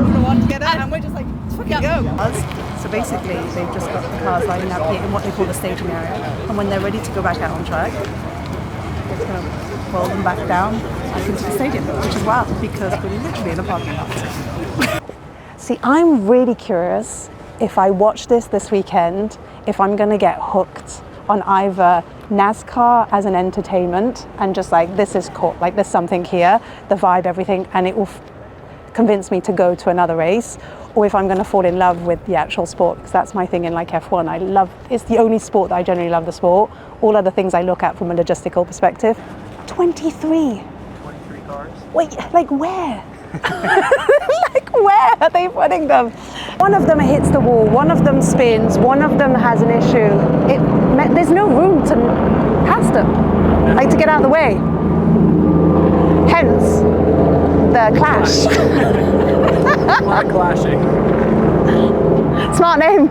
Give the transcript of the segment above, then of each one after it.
Formula One together, and we're just like, let's fucking go. So basically, they've just got the cars lining up here in what they call the staging area. And when they're ready to go back out on track, they're just going to roll them back down back into the stadium, which is wild because we're literally in a parking lot. See, I'm really curious if I watch this weekend, if I'm going to get hooked on either NASCAR as an entertainment and just like, this is cool, like there's something here, the vibe, everything, and it will convince me to go to another race, or if I'm going to fall in love with the actual sport, because that's my thing in like F1. It's the only sport that I generally love the sport. All other things I look at from a logistical perspective. 23 cars? Wait, like where? Like where are they putting them? One of them hits the wall, one of them spins, one of them has an issue. There's no room to pass them, like to get out of the way. Hence the clash. A lot of clashing. Smart name.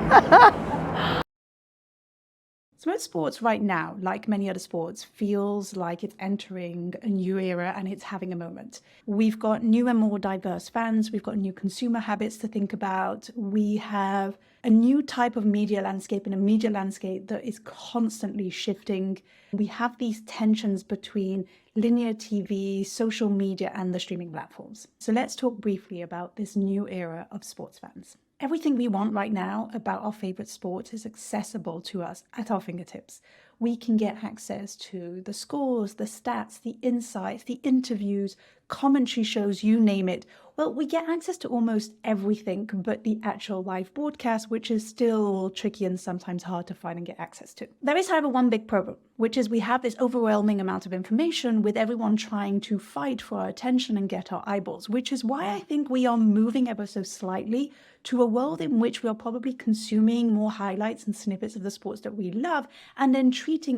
So motorsports right now, like many other sports, feels like it's entering a new era and it's having a moment. We've got new and more diverse fans. We've got new consumer habits to think about. We have a new type of media landscape and a media landscape that is constantly shifting. We have these tensions between linear TV, social media, and the streaming platforms. So let's talk briefly about this new era of sports fans. Everything we want right now about our favorite sport is accessible to us at our fingertips. We can get access to the scores, the stats, the insights, the interviews, commentary shows, you name it. Well, we get access to almost everything but the actual live broadcast, which is still tricky and sometimes hard to find and get access to. There is, however, one big problem, which is we have this overwhelming amount of information with everyone trying to fight for our attention and get our eyeballs, which is why I think we are moving ever so slightly to a world in which we are probably consuming more highlights and snippets of the sports that we love, and then treating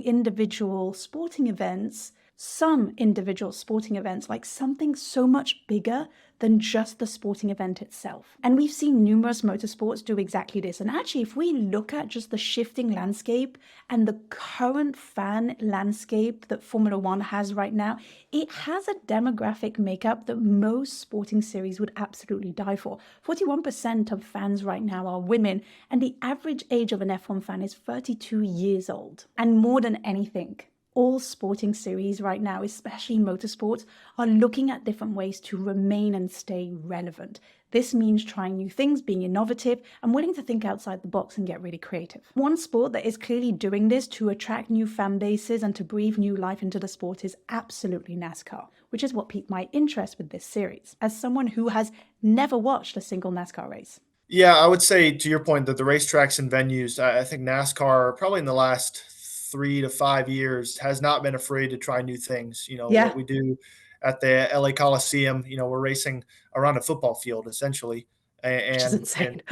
some individual sporting events like something so much bigger than just the sporting event itself. And we've seen numerous motorsports do exactly this. And actually, if we look at just the shifting landscape and the current fan landscape that Formula One has right now, it has a demographic makeup that most sporting series would absolutely die for. 41% of fans right now are women, and the average age of an F1 fan is 32 years old. And more than anything, all sporting series right now, especially motorsports, are looking at different ways to remain and stay relevant. This means trying new things, being innovative, and willing to think outside the box and get really creative. One sport that is clearly doing this to attract new fan bases and to breathe new life into the sport is absolutely NASCAR, which is what piqued my interest with this series, as someone who has never watched a single NASCAR race. Yeah, I would say to your point that the racetracks and venues, I think NASCAR probably in the last 3 to 5 years has not been afraid to try new things. Yeah. What we do at the LA Coliseum, we're racing around a football field essentially, Which is and insane.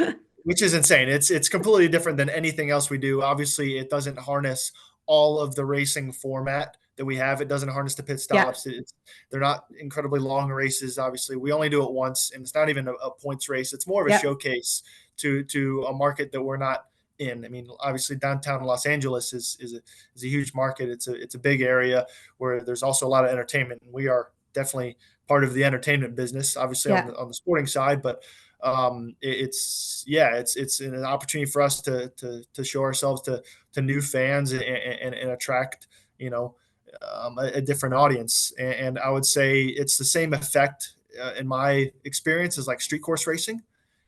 which is insane. It's completely different than anything else we do. Obviously, it doesn't harness all of the racing format that we have. It doesn't harness the pit stops. They're not incredibly long races. Obviously, we only do it once, and it's not even a points race. It's more of a showcase to a market that we're not in. I mean, obviously, downtown Los Angeles is a huge market. It's a big area where there's also a lot of entertainment, and we are definitely part of the entertainment business, obviously on the sporting side, but it's an opportunity for us to show ourselves to new fans and attract a different audience. And I would say it's the same effect in my experience as like street course racing.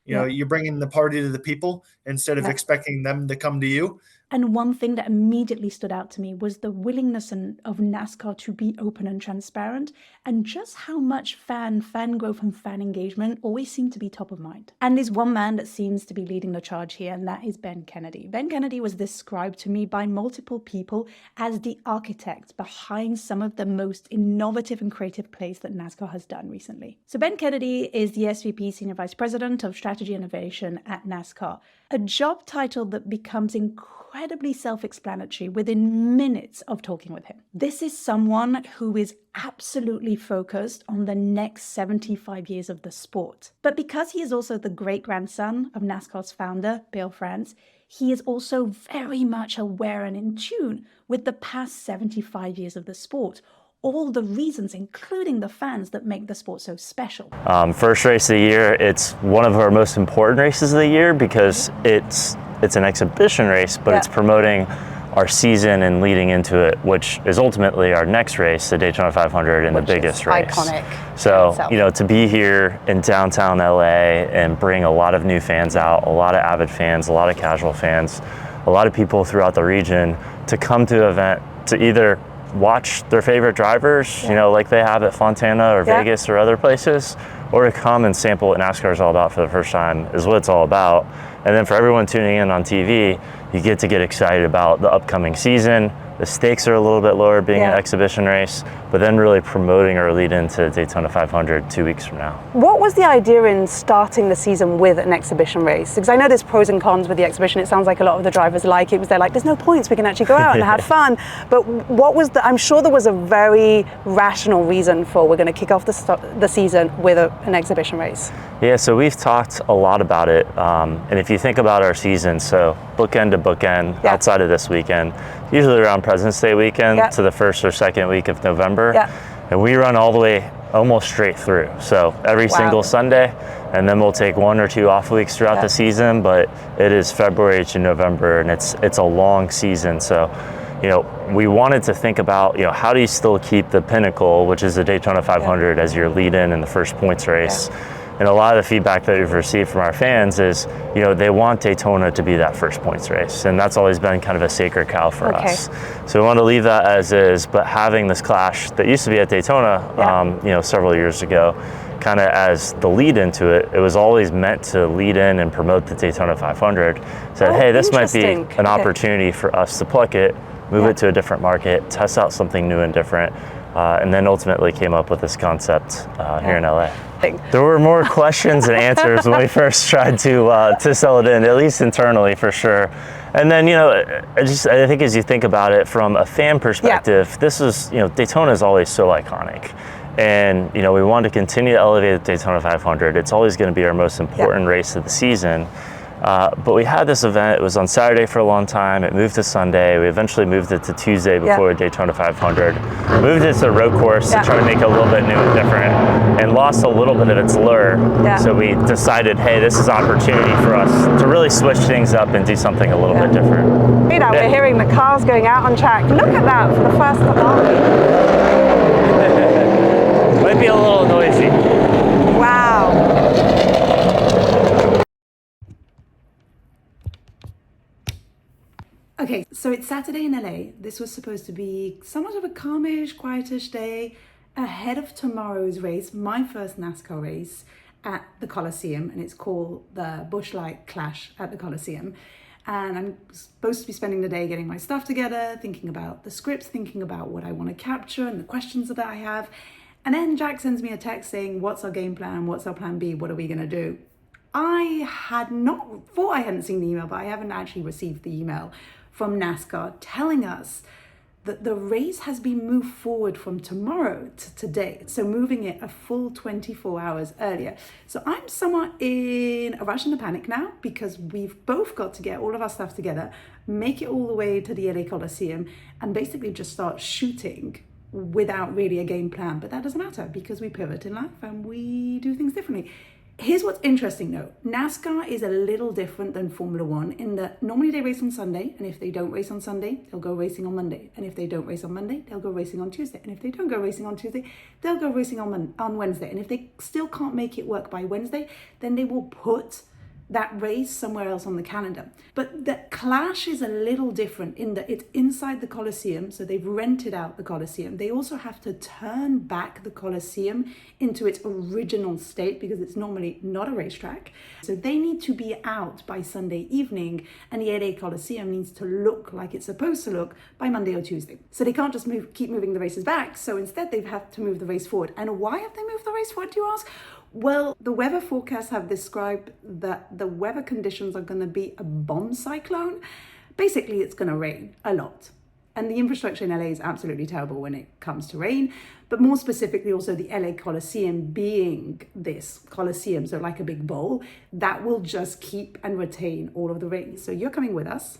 You're bringing the party to the people instead of expecting them to come to you. And one thing that immediately stood out to me was the willingness of NASCAR to be open and transparent, and just how much fan growth and fan engagement always seem to be top of mind. And there's one man that seems to be leading the charge here, and that is Ben Kennedy. Ben Kennedy was described to me by multiple people as the architect behind some of the most innovative and creative plays that NASCAR has done recently. So Ben Kennedy is the SVP Senior Vice President of Strategy Innovation at NASCAR, a job title that becomes incredibly self-explanatory within minutes of talking with him. This is someone who is absolutely focused on the next 75 years of the sport. But because he is also the great-grandson of NASCAR's founder, Bill France, he is also very much aware and in tune with the past 75 years of the sport, all the reasons, including the fans, that make the sport so special. First race of the year, it's one of our most important races of the year because it's an exhibition race, but it's promoting our season and leading into it, which is ultimately our next race, the Daytona 500, and the biggest race. Iconic. So, you know, to be here in downtown LA and bring a lot of new fans out, a lot of avid fans, a lot of casual fans, a lot of people throughout the region to come to the event to either watch their favorite drivers, you know, like they have at Fontana or Vegas or other places, or to come and sample what NASCAR is all about for the first time is what it's all about. And then for everyone tuning in on TV, you get to get excited about the upcoming season. The stakes are a little bit lower being an exhibition race, but then really promoting our lead into Daytona 500 2 weeks from now. What was the idea in starting the season with an exhibition race? Because I know there's pros and cons with the exhibition. It sounds like a lot of the drivers like it because they're like, there's no points, we can actually go out and have fun. But what was I'm sure there was a very rational reason for we're going to kick off the season with an exhibition race. Yeah, so we've talked a lot about it. And if you think about our season, so bookend to bookend, outside of this weekend, usually around President's Day weekend to the first or second week of November. And we run all the way almost straight through. So every single Sunday, and then we'll take 1 or 2 off weeks throughout the season, but it is February to November, and it's a long season. So, you know, we wanted to think about, you know, how do you still keep the pinnacle, which is the Daytona 500, as your lead-in in the first points race. And a lot of the feedback that we've received from our fans is, you know, they want Daytona to be that first points race. And that's always been kind of a sacred cow for us. So we want to leave that as is, but having this clash that used to be at Daytona, you know, several years ago, kind of as the lead into it, it was always meant to lead in and promote the Daytona 500. Said, hey, this might be an opportunity for us to pluck it, move it to a different market, test out something new and different. And then ultimately came up with this concept here in LA. There were more questions and answers when we first tried to sell it in, at least internally for sure. And then, you know, I think as you think about it from a fan perspective, this is, you know, Daytona is always so iconic. And, you know, we want to continue to elevate the Daytona 500. It's always going to be our most important race of the season. But we had this event, it was on Saturday for a long time, it moved to Sunday, we eventually moved it to Tuesday before Daytona 500, moved it to the road course to try to make it a little bit new and different, and lost a little bit of its lure. So we decided, hey, this is an opportunity for us to really switch things up and do something a little bit different. You know, we're hearing the cars going out on track. Look at that for the first time. Might be a little noisy. Wow. Okay, so it's Saturday in LA. This was supposed to be somewhat of a calmish, quietish day ahead of tomorrow's race, my first NASCAR race at the Coliseum, and it's called the Busch Light Clash at the Coliseum. And I'm supposed to be spending the day getting my stuff together, thinking about the scripts, thinking about what I want to capture and the questions that I have. And then Jack sends me a text saying, what's our game plan? What's our plan B? What are we going to do? I thought I hadn't seen the email, but I haven't actually received the email from NASCAR telling us that the race has been moved forward from tomorrow to today. So moving it a full 24 hours earlier. So I'm somewhat in a rush and a panic now because we've both got to get all of our stuff together, make it all the way to the LA Coliseum, and basically just start shooting without really a game plan. But that doesn't matter because we pivot in life and we do things differently. Here's what's interesting though. NASCAR is a little different than Formula One in that normally they race on Sunday, and if they don't race on Sunday, they'll go racing on Monday. And if they don't race on Monday, they'll go racing on Tuesday. And if they don't go racing on Tuesday, they'll go racing on Wednesday. And if they still can't make it work by Wednesday, then they will put that race somewhere else on the calendar. But the Clash is a little different in that it's inside the Coliseum, so they've rented out the Coliseum. They also have to turn back the Coliseum into its original state because it's normally not a racetrack. So they need to be out by Sunday evening, and the LA Coliseum needs to look like it's supposed to look by Monday or Tuesday. So they can't just keep moving the races back. So instead they've had to move the race forward. And why have they moved the race forward, do you ask? Well, the weather forecasts have described that the weather conditions are going to be a bomb cyclone. Basically, it's going to rain a lot. And the infrastructure in LA is absolutely terrible when it comes to rain. But more specifically, also the LA Coliseum being this Coliseum, so like a big bowl, that will just keep and retain all of the rain. So you're coming with us.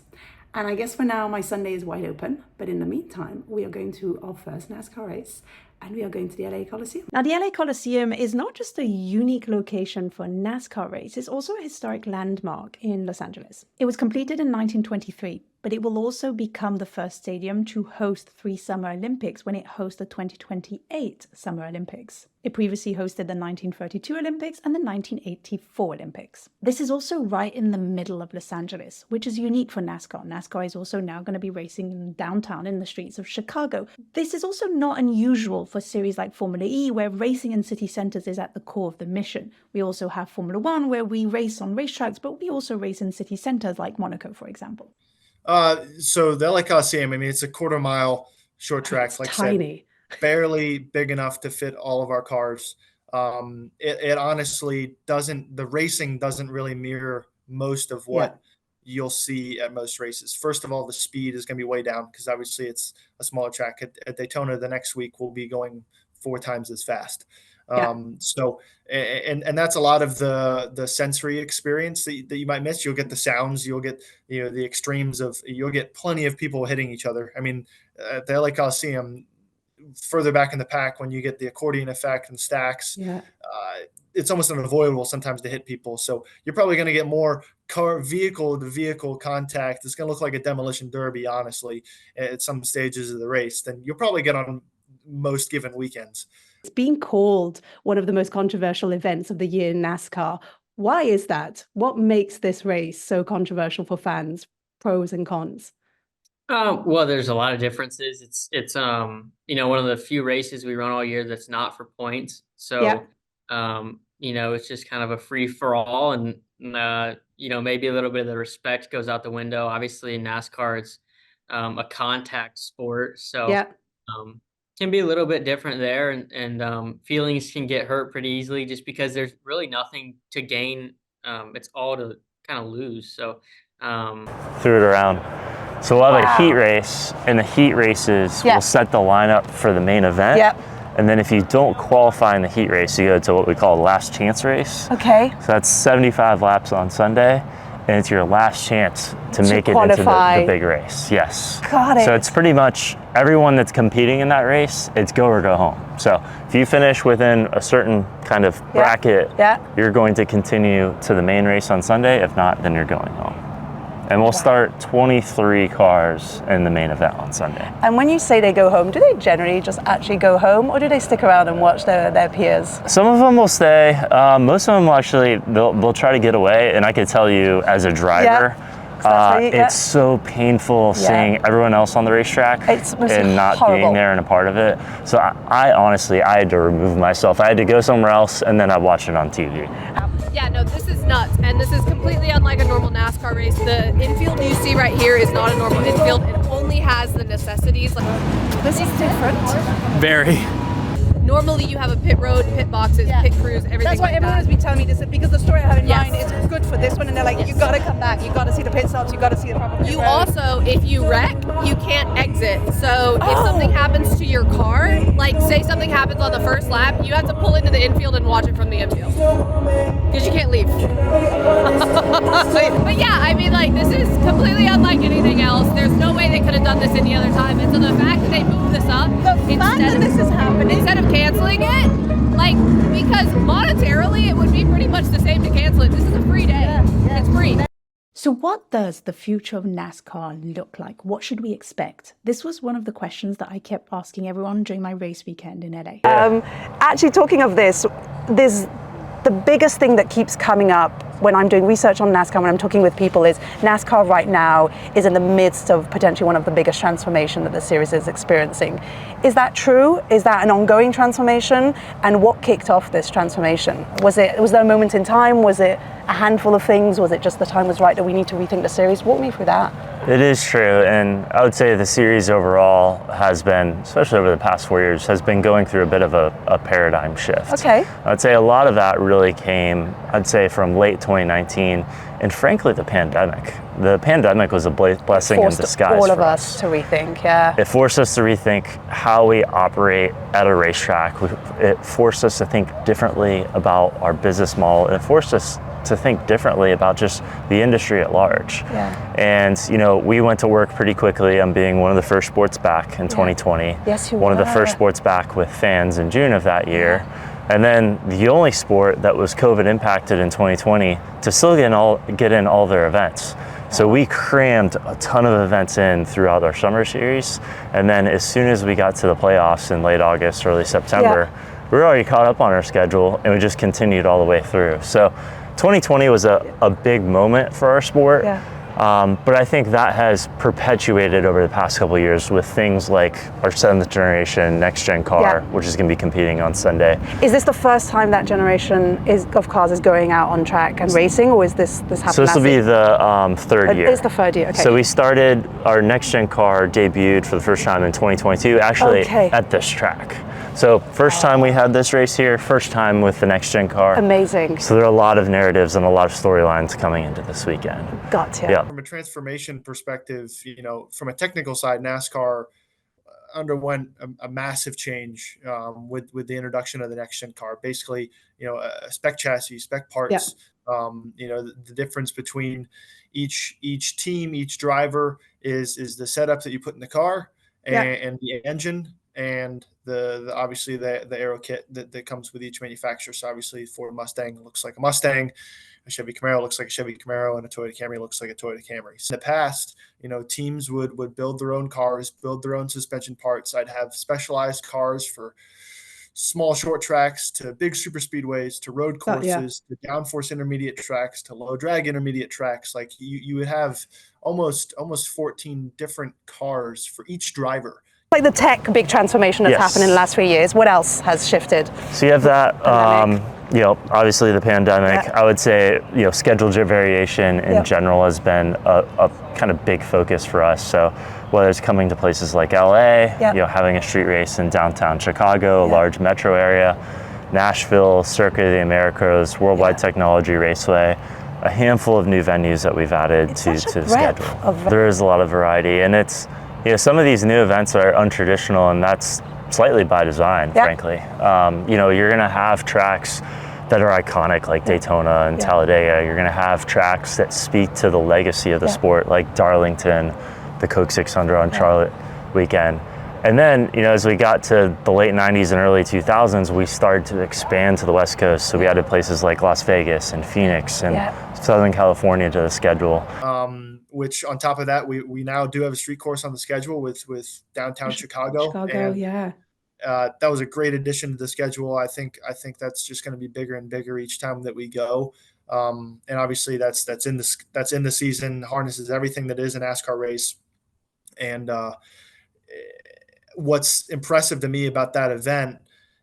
And I guess for now, my Sunday is wide open. But in the meantime, we are going to our first NASCAR race and we are going to the LA Coliseum. Now, the LA Coliseum is not just a unique location for a NASCAR race, it's also a historic landmark in Los Angeles. It was completed in 1923, but it will also become the first stadium to host 3 Summer Olympics when it hosts the 2028 Summer Olympics. It previously hosted the 1932 Olympics and the 1984 Olympics. This is also right in the middle of Los Angeles, which is unique for NASCAR. NASCAR is also now going to be racing in downtown in the streets of Chicago. This is also not unusual for series like Formula E, where racing in city centers is at the core of the mission. We also have Formula One, where we race on racetracks, but we also race in city centers like Monaco, for example. So the LA Coliseum, I mean, it's a quarter-mile short track, it's like tiny. I said, barely big enough to fit all of our cars. It honestly doesn't, the racing doesn't really mirror most of what you'll see at most races. First of all, the speed is going to be way down because obviously it's a smaller track. At Daytona the next week, we'll be going 4 times as fast. So, and that's a lot of the sensory experience that you might miss. You'll get the sounds, you'll get, the extremes of, you'll get plenty of people hitting each other. I mean, at the LA Coliseum, further back in the pack, when you get the accordion effect and stacks, it's almost unavoidable sometimes to hit people. So you're probably going to get more vehicle to vehicle contact. It's going to look like a demolition derby, honestly, at some stages of the race than you'll probably get on most given weekends. It's been called one of the most controversial events of the year in NASCAR. Why is that? What makes this race so controversial for fans? Pros and cons. Well, there's a lot of differences. It's one of the few races we run all year that's not for points. So, it's just kind of a free for all, and maybe a little bit of the respect goes out the window. Obviously in NASCAR, it's a contact sport. So, can be a little bit different there, and feelings can get hurt pretty easily just because there's really nothing to gain. It's all to kind of lose. So threw it around. So we'll have a heat race, and the heat races will set the lineup for the main event. And then if you don't qualify in the heat race, you go to what we call a last chance race. Okay. So that's 75 laps on Sunday, and it's your last chance to make it into the big race. Yes. Got it. So it's pretty much everyone that's competing in that race, it's go or go home. So if you finish within a certain kind of bracket, you're going to continue to the main race on Sunday. If not, then you're going home. And we'll start 23 cars in the main event on Sunday. And when you say they go home, do they generally just actually go home, or do they stick around and watch their peers? Some of them will stay. Most of them will actually, they'll try to get away. And I can tell you as a driver, it's so painful seeing everyone else on the racetrack and not being there and a part of it. So I honestly had to remove myself. I had to go somewhere else, and then I watched it on TV. Yeah, no, this is nuts, and this is completely unlike a normal NASCAR race. The infield you see right here is not a normal infield. It only has the necessities. This is different. Very. Normally you have a pit road, pit boxes, pit crews, everything. That's why everyone has been telling me this, because the story I have in mind is good for this one, and they're like, you got to come back, you got to see the pit stops, you got to see the proper pit road. Also, if you wreck, you can't exit. So if something happens to your car, like say something happens on the first lap, you have to pull into the infield and watch it from the infield because you can't leave. But yeah, I mean, like, this is completely unlike anything else. There's no way they could have done this any other time. And so the fact that they moved this up, instead of canceling it, like, because monetarily it would be pretty much the same to cancel it. This is a free day. It's free. So what does the future of NASCAR look like? What should we expect? This was one of the questions that I kept asking everyone during my race weekend in LA. Actually, talking of this, there's the biggest thing that keeps coming up when I'm doing research on NASCAR, when I'm talking with people, is NASCAR right now is in the midst of potentially one of the biggest transformation that the series is experiencing. Is that true? Is that an ongoing transformation? And what kicked off this transformation? Was there a moment in time? Was it a handful of things? Was it just the time was right that we need to rethink the series? Walk me through that. It is true, and I would say the series overall has been, especially over the past 4 years, has been going through a bit of a paradigm shift. Okay. I would say a lot of that really came, I'd say, from late 2019 and frankly, the pandemic. The pandemic was a blessing in disguise all of for us to rethink, yeah. It forced us to rethink how we operate at a racetrack. It forced us to think differently about our business model. It forced us to think differently about just the industry at large. Yeah. And, you know, we went to work pretty quickly on being one of the first sports back in 2020. Yes, you One were. of the first sports back with fans in June of that year. And then the only sport that was COVID impacted in 2020 to still get in all their events. So we crammed a ton of events in throughout our summer series. And then as soon as we got to the playoffs in late August, early September, we were already caught up on our schedule, and we just continued all the way through. So 2020 was a big moment for our sport. Yeah. But I think that has perpetuated over the past couple of years with things like our 7th generation next gen car, which is going to be competing on Sunday. Is this the first time that generation of cars is going out on track and racing, or is this happening? So this will be the third year. It's the third year, okay. So we started, our next gen car debuted for the first time in 2022, actually at this track. So first time we had this race here, first time with the next gen car. Amazing. So there are a lot of narratives and a lot of storylines coming into this weekend. Gotcha. Yeah. From a transformation perspective, you know, from a technical side, NASCAR underwent a massive change with the introduction of the next gen car. Basically, you know, a spec chassis, spec parts. You know, the difference between each team, each driver is the setup that you put in the car and the engine and the obviously the aero kit that comes with each manufacturer. So obviously Ford Mustang looks like a Mustang, a Chevy Camaro looks like a Chevy Camaro, and a Toyota Camry looks like a Toyota Camry. So in the past, you know, teams would build their own cars, build their own suspension parts. I'd have specialized cars for small short tracks to big super speedways to road courses to downforce intermediate tracks to low drag intermediate tracks. Like you would have almost 14 different cars for each driver. Like the tech big transformation that's happened in the last 3 years. What else has shifted? So you have that, you know, obviously the pandemic. I would say, you know, schedule variation in general has been a kind of big focus for us. So whether it's coming to places like LA, you know, having a street race in downtown Chicago, a large metro area, Nashville, Circuit of the Americas, Worldwide Technology Raceway, a handful of new venues that we've added to the schedule. There is a lot of variety, and it's, you know, some of these new events are untraditional, and that's slightly by design, frankly. You know, you're going to have tracks that are iconic like Daytona and Talladega. You're going to have tracks that speak to the legacy of the sport, like Darlington, the Coke 600 on Charlotte weekend. And then, you know, as we got to the late 90s and early 2000s, we started to expand to the West Coast. So we added places like Las Vegas and Phoenix and Southern California to the schedule. Which on top of that, we now do have a street course on the schedule with downtown Chicago. That was a great addition to the schedule. I think that's just going to be bigger and bigger each time that we go. And obviously that's in the season, harnesses everything that is a NASCAR race. And what's impressive to me about that event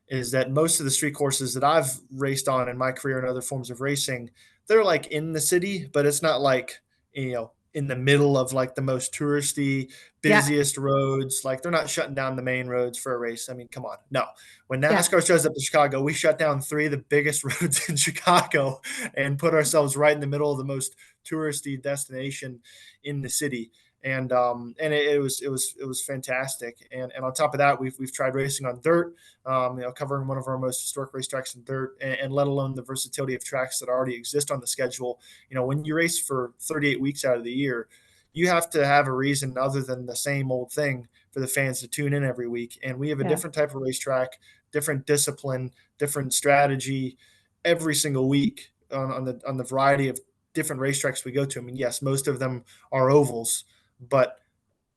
is that most of the street courses that I've raced on in my career and other forms of racing, they're like in the city, but it's not like, you know, in the middle of like the most touristy, busiest roads. Like they're not shutting down the main roads for a race. I mean, come on. No. When NASCAR shows up to Chicago, we shut down 3 of the biggest roads in Chicago and put ourselves right in the middle of the most touristy destination in the city. And it was fantastic. And on top of that, we've tried racing on dirt, you know, covering one of our most historic racetracks in dirt, and let alone the versatility of tracks that already exist on the schedule. You know, when you race for 38 weeks out of the year, you have to have a reason other than the same old thing for the fans to tune in every week. And we have a different type of racetrack, different discipline, different strategy every single week on the variety of different racetracks we go to. I mean, yes, most of them are ovals, but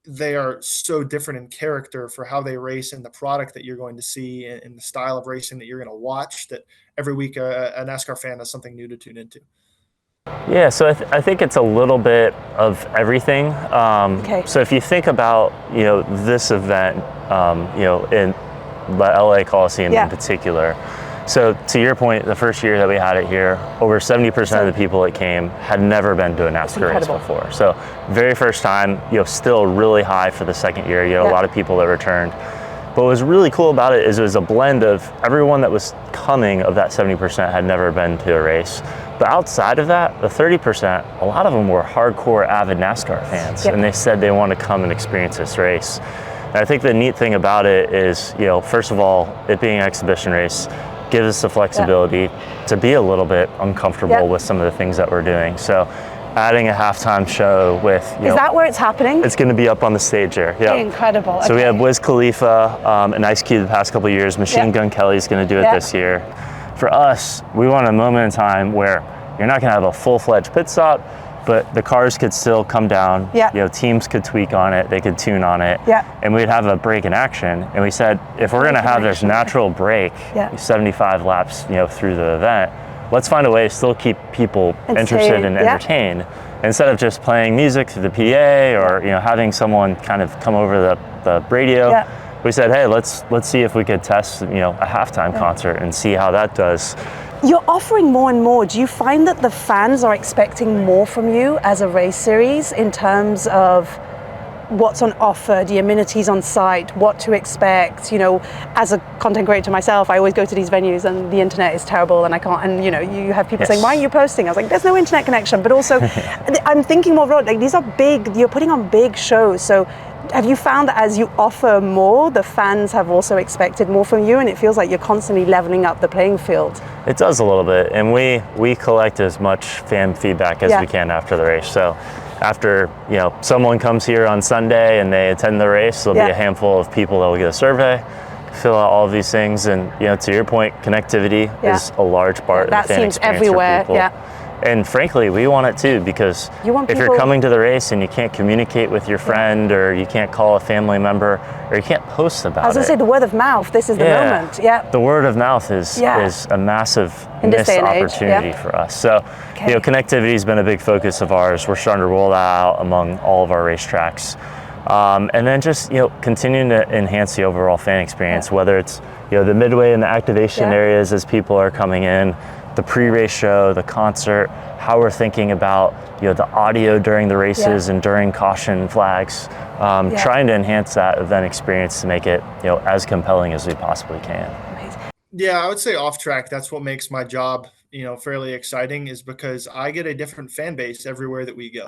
they are so different in character for how they race and the product that you're going to see and the style of racing that you're going to watch, that every week a NASCAR fan has something new to tune into. Yeah, so I think it's a little bit of everything. So if you think about, you know, this event, you know, in the LA Coliseum in particular. So to your point, the first year that we had it here, over 70% of the people that came had never been to a NASCAR race before. So very first time, you know, still really high for the second year. You had a lot of people that returned. But what was really cool about it is it was a blend of everyone that was coming of that 70% had never been to a race, But outside of that, the 30%, a lot of them were hardcore avid NASCAR fans, and they said they want to come and experience this race. And I think the neat thing about it is, you know, first of all, it being an exhibition race gives us the flexibility to be a little bit uncomfortable with some of the things that we're doing. So adding a halftime show with, you know, is that where it's happening? It's going to be up on the stage there. Yeah, incredible. So we have Wiz Khalifa and Ice Cube the past couple of years. Machine Gun Kelly's going to do it this year. For us, we want a moment in time where you're not going to have a full-fledged pit stop, but the cars could still come down. You know, teams could tweak on it, they could tune on it, and we'd have a break in action. And we said, if we're going to have this natural break, 75 laps, you know, through the event, let's find a way to still keep people interested and entertained, instead of just playing music through the PA or you know, having someone kind of come over the radio. We said, hey, let's see if we could test, you know, a halftime concert and see how that does. You're offering more and more. Do you find that the fans are expecting more from you as a race series in terms of what's on offer, the amenities on site, what to expect? You know, as a content creator myself, I always go to these venues and the internet is terrible and I can't, and you know, you have people saying, why are you posting? I was like, there's no internet connection. But also, I'm thinking more broad, like these are big, you're putting on big shows. So have you found that as you offer more, the fans have also expected more from you, and it feels like you're constantly leveling up the playing field? It does a little bit, and we collect as much fan feedback as we can after the race. So after, you know, someone comes here on Sunday and they attend the race, there'll be a handful of people that will get a survey, fill out all of these things, and you know, to your point, connectivity is a large part of the fan experience everywhere. For people. And frankly, we want it too, because if you're coming to the race and you can't communicate with your friend, or you can't call a family member, or you can't post about it. I was going to say, the word of mouth, this is the moment. The word of mouth is a massive missed opportunity for us. So, you know, connectivity has been a big focus of ours. We're starting to roll that out among all of our racetracks. And then just, you know, continuing to enhance the overall fan experience, whether it's, you know, the midway and the activation areas as people are coming in, the pre-race show, the concert, how we're thinking about, you know, the audio during the races and during caution flags, trying to enhance that event experience to make it, you know, as compelling as we possibly can. Yeah, I would say off track, that's what makes my job, you know, fairly exciting, is because I get a different fan base everywhere that we go.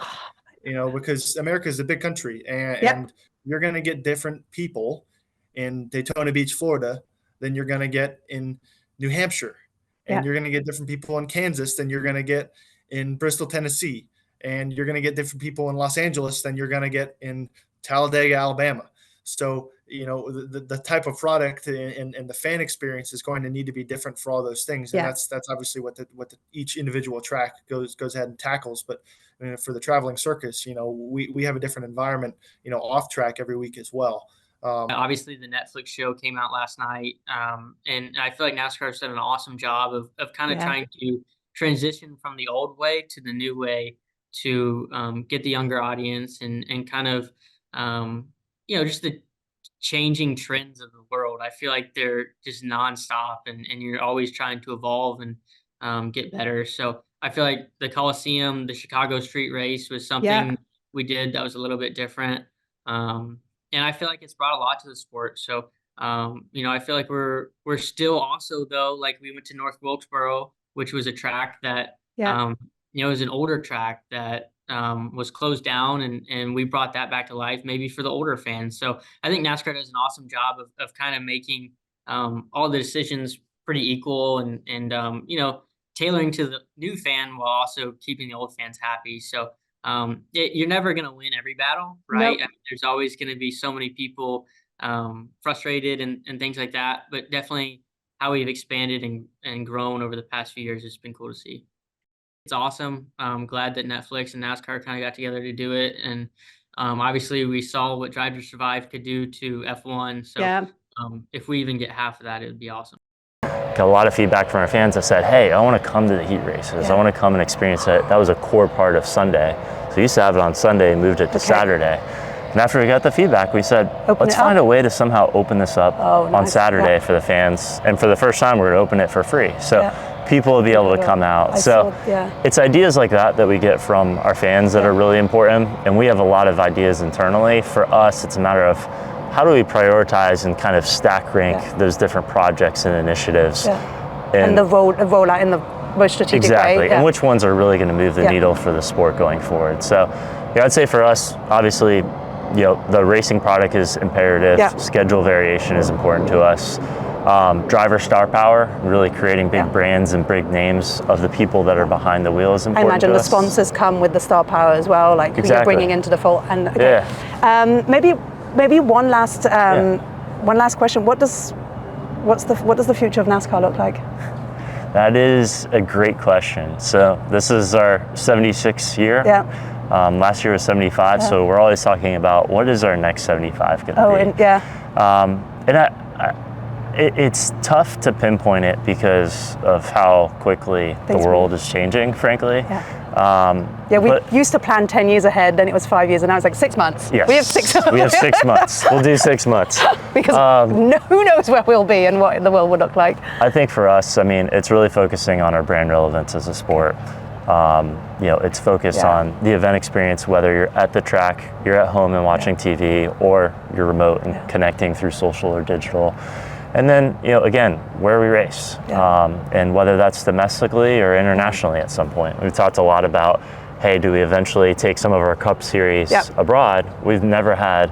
You know, because America is a big country, and you're going to get different people in Daytona Beach, Florida, than you're going to get in New Hampshire. And you're going to get different people in Kansas than you're going to get in Bristol, Tennessee. And you're going to get different people in Los Angeles than you're going to get in Talladega, Alabama. So, you know, the type of product and the fan experience is going to need to be different for all those things. And that's obviously what each individual track goes ahead and tackles. But for the traveling circus, you know, we have a different environment, you know, off track every week as well. Obviously, the Netflix show came out last night, and I feel like NASCAR has done an awesome job of kind of trying to transition from the old way to the new way to get the younger audience and kind of, you know, just the changing trends of the world. I feel like they're just nonstop, and you're always trying to evolve and get better. So I feel like the Coliseum, the Chicago street race was something we did that was a little bit different. And I feel like it's brought a lot to the sport. So, you know, I feel like we're still also, though, like we went to North Wilkesboro, which was a track that, you know, is an older track that was closed down, and we brought that back to life, maybe for the older fans. So I think NASCAR does an awesome job of kind of making all the decisions pretty equal and you know, tailoring to the new fan while also keeping the old fans happy. So you're never going to win every battle, right? Nope. I mean, there's always going to be so many people frustrated and things like that. But definitely how we've expanded and grown over the past few years has been cool to see. It's awesome. I'm glad that Netflix and NASCAR kind of got together to do it. And obviously we saw what Drive to Survive could do to F1. So if we even get half of that, it would be awesome. Got a lot of feedback from our fans that said, hey, I want to come to the heat races. I want to come and experience it. That was a core part of Sunday. So we used to have it on Sunday and moved it to Saturday. And after we got the feedback, we said, let's find a way to somehow open this up on Saturday for the fans. And for the first time, we're going to open it for free. So people will be able to come out. It's ideas like that we get from our fans that are really important. And we have a lot of ideas internally. For us, it's a matter of how do we prioritize and kind of stack rank those different projects and initiatives. And the rollout in the most strategic exactly. way. Yeah. And which ones are really going to move the needle for the sport going forward. So yeah, I'd say for us, obviously, the racing product is imperative. Yeah. Schedule variation is important to us. Driver star power, really creating big brands and big names of the people that are behind the wheel is important. I imagine to the us. sponsors come with the star power as well, like who you're bringing into the fold. And maybe one last question. What does the future of NASCAR look like? That is a great question. So this is our 76th year. Yeah. Last year was 75, so we're always talking about what is our next 75 going to be. It's tough to pinpoint it because of how quickly the world is changing, frankly. We used to plan 10 years ahead, then it was 5 years, and now it's like 6 months. Yes. We have 6 months. We have 6 months. We'll do 6 months. Because who knows where we'll be and what the world would look like. I think for us, it's really focusing on our brand relevance as a sport. It's focused on the event experience, whether you're at the track, you're at home and watching TV, or you're remote and connecting through social or digital. And then, again, where we race, and whether that's domestically or internationally at some point. We've talked a lot about, hey, do we eventually take some of our Cup Series abroad? We've never had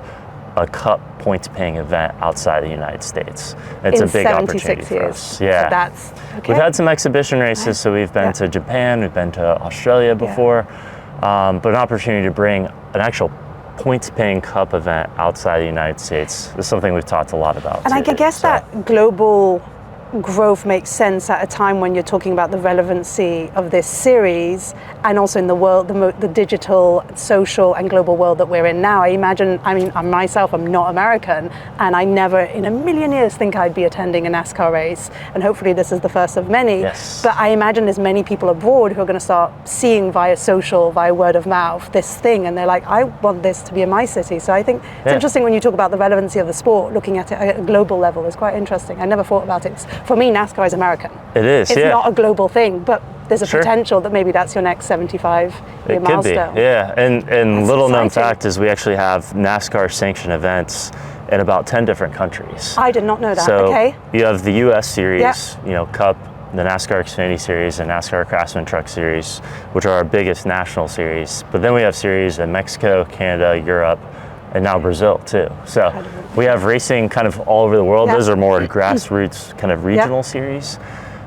a Cup points-paying event outside the United States. It's a big opportunity for us. Yeah, So we've had some exhibition races, so we've been to Japan, we've been to Australia before, but an opportunity to bring an actual points-paying Cup event outside the United States is something we've talked a lot about. And I guess that global growth makes sense at a time when you're talking about the relevancy of this series, and also in the world, the digital, social, and global world that we're in now. I myself, I'm not American, and I never in a million years think I'd be attending a NASCAR race, and hopefully this is the first of many. Yes. But I imagine there's many people abroad who are going to start seeing via social, via word of mouth, this thing, and they're like, I want this to be in my city. So I think it's interesting when you talk about the relevancy of the sport, looking at it at a global level is quite interesting. I never thought about it. For me, NASCAR is American. It is, It's not a global thing, but there's a potential that maybe that's your next 75-year milestone. Be, yeah. And little known fact is we actually have NASCAR sanctioned events in about 10 different countries. I did not know that. So okay. You have the U.S. series, Cup, the NASCAR Xfinity Series, and NASCAR Craftsman Truck Series, which are our biggest national series. But then we have series in Mexico, Canada, Europe, and now Brazil too. So we have racing kind of all over the world. Those are more grassroots kind of regional series.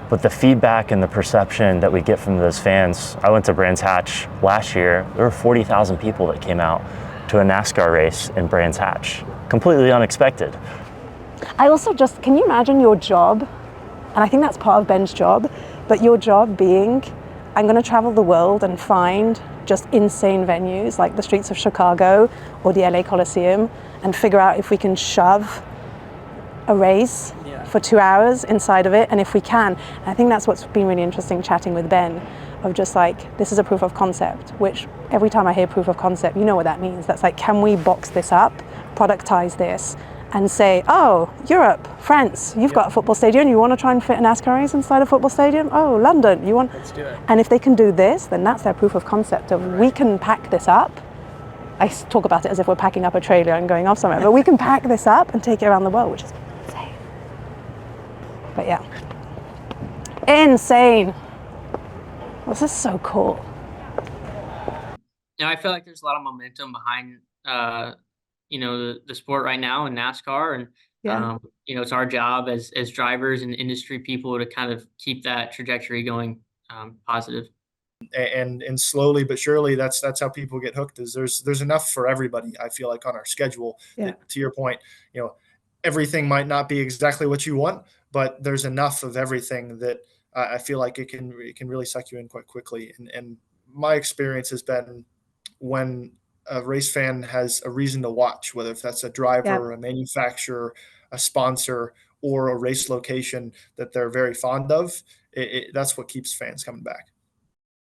But the feedback and the perception that we get from those fans, I went to Brands Hatch last year, there were 40,000 people that came out to a NASCAR race in Brands Hatch. Completely unexpected. I also can you imagine your job, and I think that's part of Ben's job, but your job being, I'm going to travel the world and find just insane venues like the streets of Chicago or the LA Coliseum and figure out if we can shove a race for 2 hours inside of it, and if we can. And I think that's what's been really interesting chatting with Ben, of just like, this is a proof of concept, which every time I hear proof of concept, you know what that means. That's like, can we box this up, productize this, and say, oh, Europe, France, you've got a football stadium, you want to try and fit a NASCAR race inside a football stadium? Oh, London, you want? Let's do it. And if they can do this, then that's their proof of concept of we can pack this up. I talk about it as if we're packing up a trailer and going off somewhere, but we can pack this up and take it around the world, which is insane. But yeah, insane. This is so cool. I feel like there's a lot of momentum behind the sport right now in NASCAR, and it's our job as drivers and industry people to kind of keep that trajectory going positive. And slowly but surely, that's how people get hooked. Is there's enough for everybody. I feel like on our schedule. That, to your point, everything might not be exactly what you want, but there's enough of everything that I feel like it can really suck you in quite quickly. And my experience has been when a race fan has a reason to watch, whether if that's a driver, a manufacturer, a sponsor, or a race location that they're very fond of, that's what keeps fans coming back.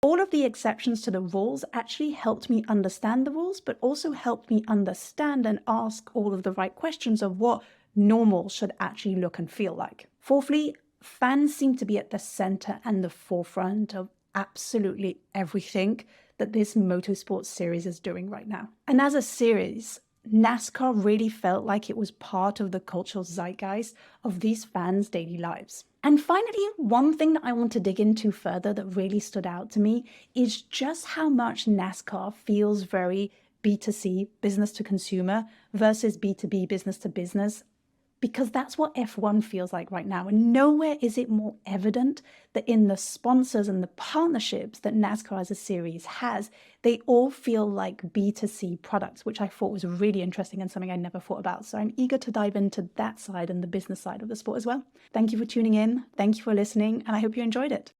All of the exceptions to the rules actually helped me understand the rules, but also helped me understand and ask all of the right questions of what normal should actually look and feel like. Fourthly, fans seem to be at the center and the forefront of absolutely everything that this motorsports series is doing right now. And as a series, NASCAR really felt like it was part of the cultural zeitgeist of these fans' daily lives. And finally, one thing that I want to dig into further that really stood out to me is just how much NASCAR feels very B2C, business to consumer, versus B2B, business to business, because that's what F1 feels like right now. And nowhere is it more evident that in the sponsors and the partnerships that NASCAR as a series has, they all feel like B2C products, which I thought was really interesting and something I never thought about. So I'm eager to dive into that side and the business side of the sport as well. Thank you for tuning in. Thank you for listening. And I hope you enjoyed it.